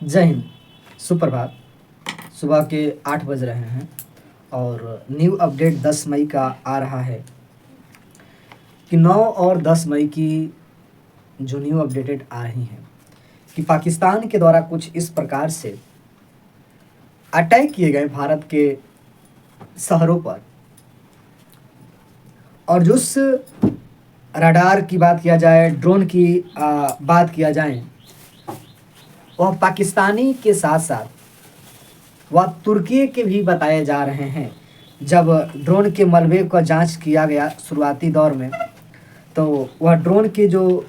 जय हिंद। सुप्रभात। सुबह के 8 बज रहे हैं और न्यू अपडेट 10 मई का आ रहा है कि 9 और 10 मई की जो न्यू अपडेटेड आ रही हैं कि पाकिस्तान के द्वारा कुछ इस प्रकार से अटैक किए गए भारत के शहरों पर, और जो उस रडार की बात किया जाए, ड्रोन की बात किया जाए, वह पाकिस्तानी के साथ साथ वह तुर्की के भी बताए जा रहे हैं। जब ड्रोन के मलबे का जांच किया गया शुरुआती दौर में, तो वह ड्रोन के जो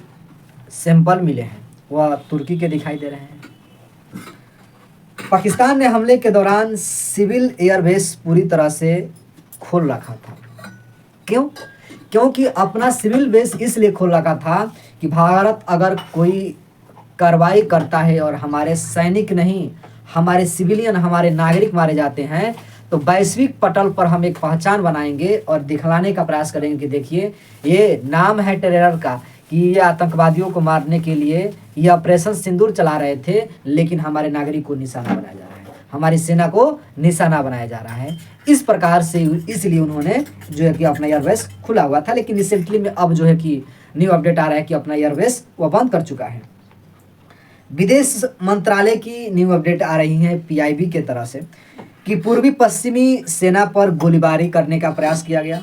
सैंपल मिले हैं वह तुर्की के दिखाई दे रहे हैं। पाकिस्तान ने हमले के दौरान सिविल एयरबेस पूरी तरह से खोल रखा था। क्यों? क्योंकि अपना सिविल बेस इसलिए खोल रखा था कि भारत अगर कोई कार्रवाई करता है और हमारे सैनिक नहीं, हमारे सिविलियन, हमारे नागरिक मारे जाते हैं, तो वैश्विक पटल पर हम एक पहचान बनाएंगे और दिखलाने का प्रयास करेंगे कि देखिए, ये नाम है टेरर का कि ये आतंकवादियों को मारने के लिए ये ऑपरेशन सिंदूर चला रहे थे, लेकिन हमारे नागरिक को निशाना बनाया जा रहा है, हमारी सेना को निशाना बनाया जा रहा है। इस प्रकार से इसलिए उन्होंने जो है कि अपना एयरबेस खुला हुआ था, लेकिन रिसेंटली में अब जो है कि न्यू अपडेट आ रहा है कि अपना एयरबेस वह बंद कर चुका है। विदेश मंत्रालय की न्यू अपडेट आ रही है पीआईबी के तरह से कि पूर्वी पश्चिमी सेना पर गोलीबारी करने का प्रयास किया गया,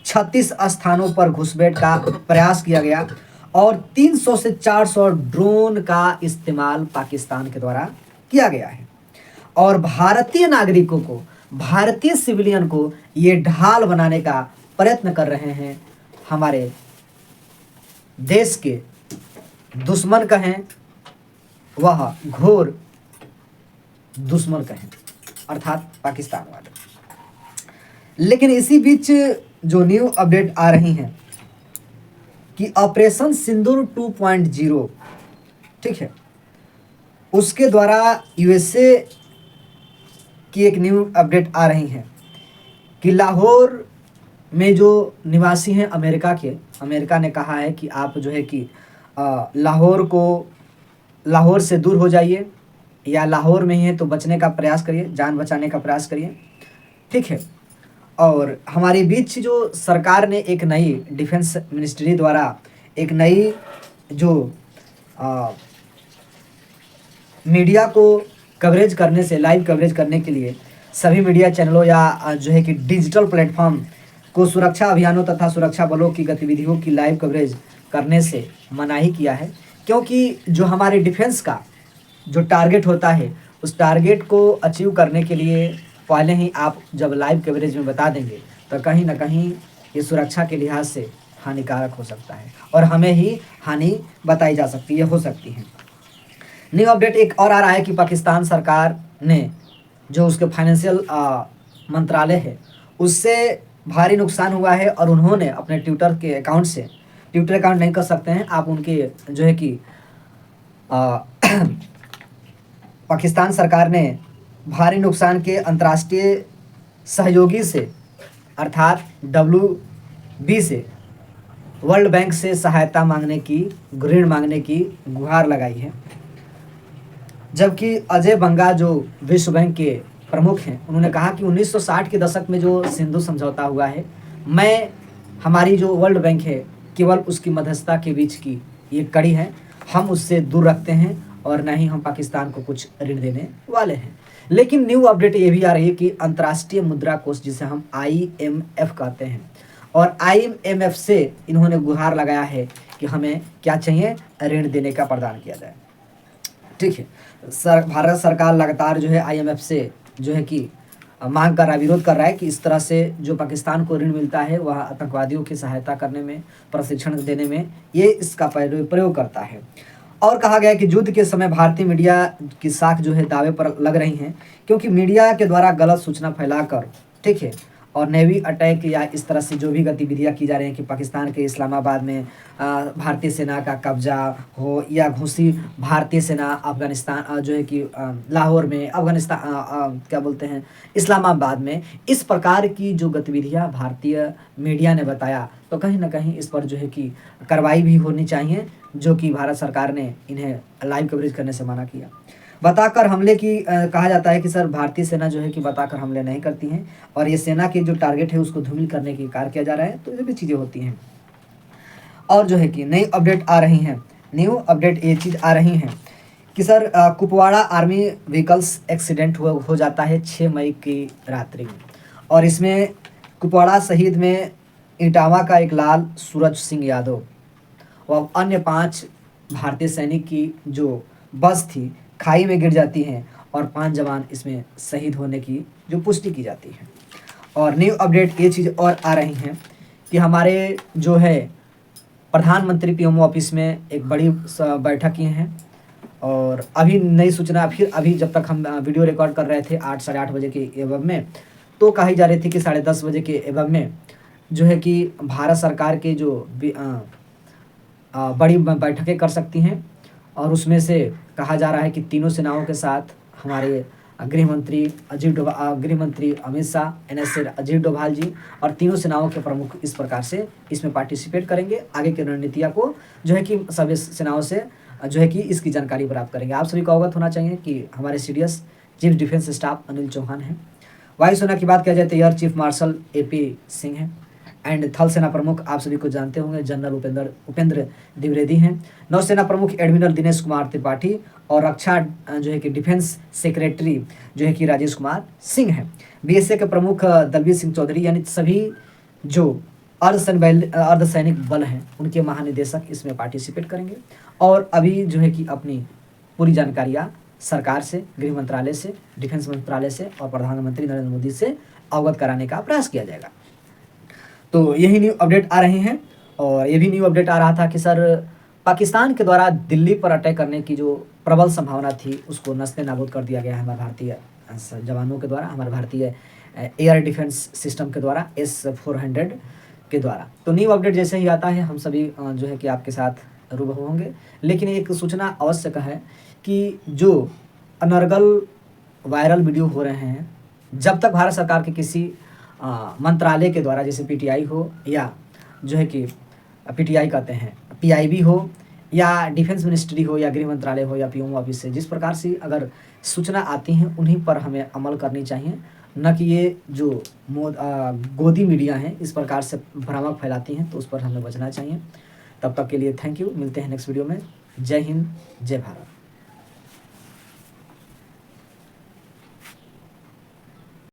36 स्थानों पर घुसपैठ का प्रयास किया गया और 300 से 400 ड्रोन का इस्तेमाल पाकिस्तान के द्वारा किया गया है। और भारतीय नागरिकों को, भारतीय सिविलियन को ये ढाल बनाने का प्रयत्न कर रहे हैं हमारे देश के दुश्मन कहें, वह घोर दुश्मन कहें, अर्थात पाकिस्तान वाले। लेकिन इसी बीच जो न्यू अपडेट आ रही हैं कि ऑपरेशन सिंदूर 2.0, ठीक है, उसके द्वारा यूएसए की एक न्यू अपडेट आ रही है कि लाहौर में जो निवासी हैं अमेरिका के, अमेरिका ने कहा है कि आप जो है कि लाहौर से दूर हो जाइए, या लाहौर में ही है तो बचने का प्रयास करिए, जान बचाने का प्रयास करिए, ठीक है। और हमारे बीच जो सरकार ने एक नई डिफेंस मिनिस्ट्री द्वारा एक नई जो मीडिया को कवरेज करने से, लाइव कवरेज करने के लिए सभी मीडिया चैनलों या जो है कि डिजिटल प्लेटफॉर्म को सुरक्षा अभियानों तथा सुरक्षा बलों की गतिविधियों की लाइव कवरेज करने से मनाही किया है। क्योंकि जो हमारे डिफेंस का जो टारगेट होता है, उस टारगेट को अचीव करने के लिए पहले ही आप जब लाइव कवरेज में बता देंगे तो कहीं ना कहीं ये सुरक्षा के लिहाज से हानिकारक हो सकता है और हमें ही हानि बताई जा सकती है, हो सकती है। न्यू अपडेट एक और आ रहा है कि पाकिस्तान सरकार ने जो उसके फाइनेंशियल मंत्रालय है उससे भारी नुकसान हुआ है और उन्होंने अपने ट्विटर के अकाउंट से, ट्विटर अकाउंट नहीं कर सकते हैं आप, उनके जो है कि पाकिस्तान सरकार ने भारी नुकसान के अंतर्राष्ट्रीय सहयोगी से अर्थात WB से, वर्ल्ड बैंक से सहायता मांगने की, ऋण मांगने की गुहार लगाई है। जबकि अजय बंगा जो विश्व बैंक के प्रमुख हैं, उन्होंने कहा कि 1960 के दशक में जो सिंधु समझौता हुआ है, हमारी जो वर्ल्ड बैंक है केवल उसकी मध्यस्थता के बीच की ये कड़ी है, हम उससे दूर रखते हैं और न ही हम पाकिस्तान को कुछ ऋण देने वाले हैं। लेकिन न्यू अपडेट ये भी आ रही है कि अंतर्राष्ट्रीय मुद्रा कोष, जिसे हम IMF कहते हैं, और IMF से इन्होंने गुहार लगाया है कि हमें क्या चाहिए, ऋण देने का प्रदान किया जाए, ठीक है। भारत सरकार लगातार जो है IMF से जो है कि मांग कर रहा है, विरोध कर रहा है कि इस तरह से जो पाकिस्तान को ऋण मिलता है वह आतंकवादियों की सहायता करने में, प्रशिक्षण देने में ये इसका प्रयोग करता है। और कहा गया कि युद्ध के समय भारतीय मीडिया की साख जो है दावे पर लग रही हैं, क्योंकि मीडिया के द्वारा गलत सूचना फैलाकर, ठीक है, और नेवी अटैक या इस तरह से जो भी गतिविधियां की जा रही हैं कि पाकिस्तान के इस्लामाबाद में भारतीय सेना का कब्जा हो, या घुसी भारतीय सेना अफगानिस्तान जो है कि लाहौर में, अफगानिस्तान क्या बोलते हैं, इस्लामाबाद में, इस प्रकार की जो गतिविधियां भारतीय मीडिया ने बताया, तो कहीं ना कहीं इस पर जो है कि कार्रवाई भी होनी चाहिए, जो कि भारत सरकार ने इन्हें लाइव कवरेज करने से मना किया। बताकर हमले की कहा जाता है कि सर भारतीय सेना जो है कि बताकर हमले नहीं करती हैं और ये सेना के जो टारगेट है उसको धूमिल करने की कार्य किया जा रहा है, तो ये भी चीज़ें होती हैं। और जो है कि नई अपडेट आ रही हैं, न्यू अपडेट ये चीज़ आ रही हैं कि sir Kupwara army vehicles accident हो जाता है 6 मई की रात्रि में, और इसमें कुपवाड़ा शहीद में इटावा का एक लाल सूरज सिंह यादव और अन्य 5 भारतीय सैनिक की जो बस थी खाई में गिर जाती हैं और 5 जवान इसमें शहीद होने की जो पुष्टि की जाती है। और न्यू अपडेट ये चीज़ और आ रही हैं कि हमारे जो है प्रधानमंत्री पीएमओ ऑफिस में एक बड़ी बैठक किए हैं, और अभी नई सूचना फिर अभी जब तक हम वीडियो रिकॉर्ड कर रहे थे 8 साढ़े 8 बजे के एवं में, तो कही जा रही थी कि 10:30 बजे के एवं में जो है कि भारत सरकार के जो बड़ी बैठकें कर सकती हैं, और उसमें से कहा जा रहा है कि तीनों सेनाओं के साथ हमारे गृह मंत्री अमित शाह, एनएसए अजीत डोभाल जी और तीनों सेनाओं के प्रमुख इस प्रकार से इसमें पार्टिसिपेट करेंगे। आगे की रणनीतियाँ को जो है कि सभी सेनाओं से जो है कि इसकी जानकारी प्राप्त करेंगे। आप सभी को अवगत होना चाहिए कि हमारे CDS chief defence staff Anil Chauhan हैं। वायुसेना की बात किया जाए तो air chief marshal AP Singh हैं, एंड थल सेना प्रमुख आप सभी को जानते होंगे जनरल उपेंद्र द्विवेदी हैं। नौसेना प्रमुख एडमिरल दिनेश कुमार त्रिपाठी, और रक्षा जो है कि डिफेंस सेक्रेटरी जो है कि राजेश कुमार सिंह हैं। BSA के प्रमुख दलबीर सिंह चौधरी, यानी सभी जो अर्धसैनिक बल हैं उनके महानिदेशक इसमें पार्टिसिपेट करेंगे। और अभी जो है कि अपनी पूरी जानकारियाँ सरकार से, गृह मंत्रालय से, डिफेंस मंत्रालय से और प्रधानमंत्री नरेंद्र मोदी से अवगत कराने का प्रयास किया जाएगा। तो यही न्यू अपडेट आ रहे हैं। और ये भी न्यू अपडेट आ रहा था कि सर पाकिस्तान के द्वारा दिल्ली पर अटैक करने की जो प्रबल संभावना थी उसको नस्ते नाबूद कर दिया गया है हमारे भारतीय जवानों के द्वारा, हमारे भारतीय एयर डिफेंस सिस्टम के द्वारा, S-400 के द्वारा। तो न्यू अपडेट जैसे ही आता है हम सभी जो है कि आपके साथ रूबरू होंगे। लेकिन एक सूचना आवश्यक है कि जो अनर्गल वायरल वीडियो हो रहे हैं, जब तक भारत सरकार के किसी मंत्रालय के द्वारा, जैसे PTI हो या जो है कि PTI कहते हैं PIB हो या डिफेंस मिनिस्ट्री हो या गृह मंत्रालय हो या PMO ऑफिस से, जिस प्रकार से अगर सूचना आती हैं उन्हीं पर हमें अमल करनी चाहिए, न कि ये जो गोदी मीडिया हैं इस प्रकार से भ्रामक फैलाती हैं, तो उस पर हमें बचना चाहिए। तब तक के लिए थैंक यू, मिलते हैं नेक्स्ट वीडियो में। जय हिंद, जय भारत।